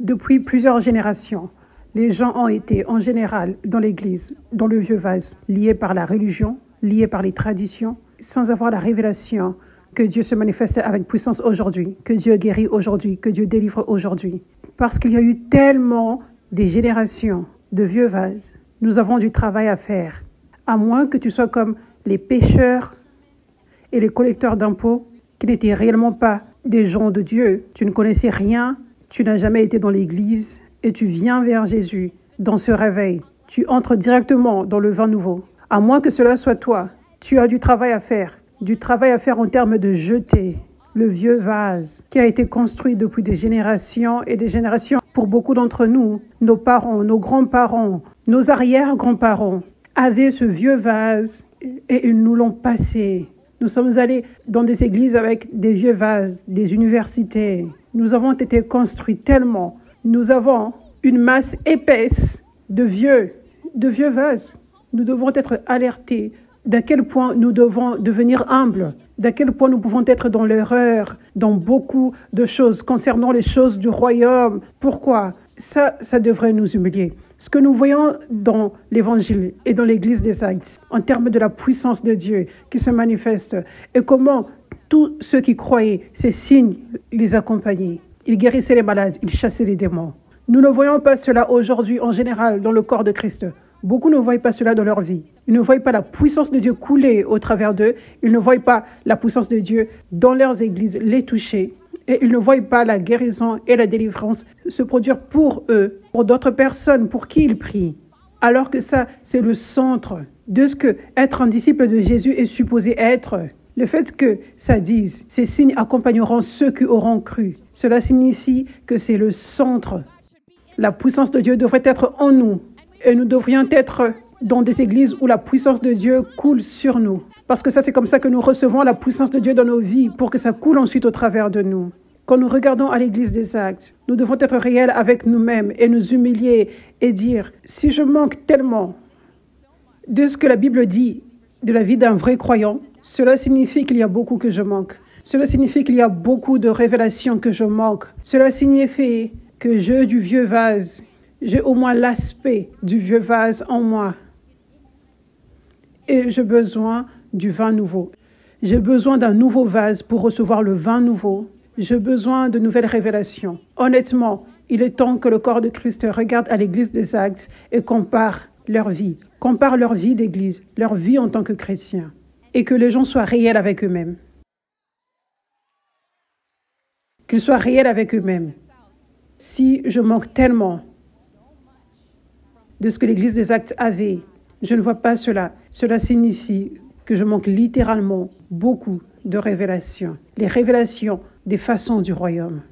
Depuis plusieurs générations, les gens ont été en général dans l'Église, dans le vieux vase, liés par la religion, liés par les traditions, sans avoir la révélation que Dieu se manifeste avec puissance aujourd'hui, que Dieu guérit aujourd'hui, que Dieu délivre aujourd'hui. Parce qu'il y a eu tellement des générations de vieux vases, nous avons du travail à faire. À moins que tu sois comme les pécheurs et les collecteurs d'impôts, qui n'étaient réellement pas des gens de Dieu. Tu ne connaissais rien, tu n'as jamais été dans l'Église et tu viens vers Jésus dans ce réveil. Tu entres directement dans le vin nouveau. À moins que cela soit toi, tu as du travail à faire. Du travail à faire en termes de jeter le vieux vase qui a été construit depuis des générations et des générations. Pour beaucoup d'entre nous, nos parents, nos grands-parents, nos arrière-grands-parents avaient ce vieux vase et ils nous l'ont passé. Nous sommes allés dans des églises avec des vieux vases, des universités. Nous avons été construits tellement. Nous avons une masse épaisse de vieux vases. Nous devons être alertés d'à quel point nous devons devenir humbles, d'à quel point nous pouvons être dans l'erreur, dans beaucoup de choses concernant les choses du royaume. Pourquoi ? Ça devrait nous humilier. Ce que nous voyons dans l'Évangile et dans l'Église des Actes, en termes de la puissance de Dieu qui se manifeste, et comment tous ceux qui croyaient, ces signes les accompagnaient. Ils guérissaient les malades, ils chassaient les démons. Nous ne voyons pas cela aujourd'hui en général dans le corps de Christ. Beaucoup ne voient pas cela dans leur vie. Ils ne voient pas la puissance de Dieu couler au travers d'eux. Ils ne voient pas la puissance de Dieu dans leurs églises les toucher. Et ils ne voient pas la guérison et la délivrance se produire pour eux, pour d'autres personnes pour qui ils prient. Alors que ça, c'est le centre de ce que être un disciple de Jésus est supposé être. Le fait que ça dise, ces signes accompagneront ceux qui auront cru. Cela signifie que c'est le centre. La puissance de Dieu devrait être en nous. Et nous devrions être dans des églises où la puissance de Dieu coule sur nous. Parce que ça, c'est comme ça que nous recevons la puissance de Dieu dans nos vies, pour que ça coule ensuite au travers de nous. Quand nous regardons à l'Église des Actes, nous devons être réels avec nous-mêmes et nous humilier et dire, si je manque tellement de ce que la Bible dit de la vie d'un vrai croyant, cela signifie qu'il y a beaucoup que je manque. Cela signifie qu'il y a beaucoup de révélations que je manque. Cela signifie que j'ai du vieux vase. J'ai au moins l'aspect du vieux vase en moi. Et j'ai besoin du vin nouveau. J'ai besoin d'un nouveau vase pour recevoir le vin nouveau. J'ai besoin de nouvelles révélations. Honnêtement, il est temps que le corps de Christ regarde à l'Église des Actes et compare leur vie. Compare leur vie d'Église, leur vie en tant que chrétiens. Et que les gens soient réels avec eux-mêmes. Qu'ils soient réels avec eux-mêmes. Si je manque tellement de ce que l'Église des Actes avait, je ne vois pas cela. Cela signifie que je manque littéralement beaucoup de révélations. Les révélations des façons du royaume.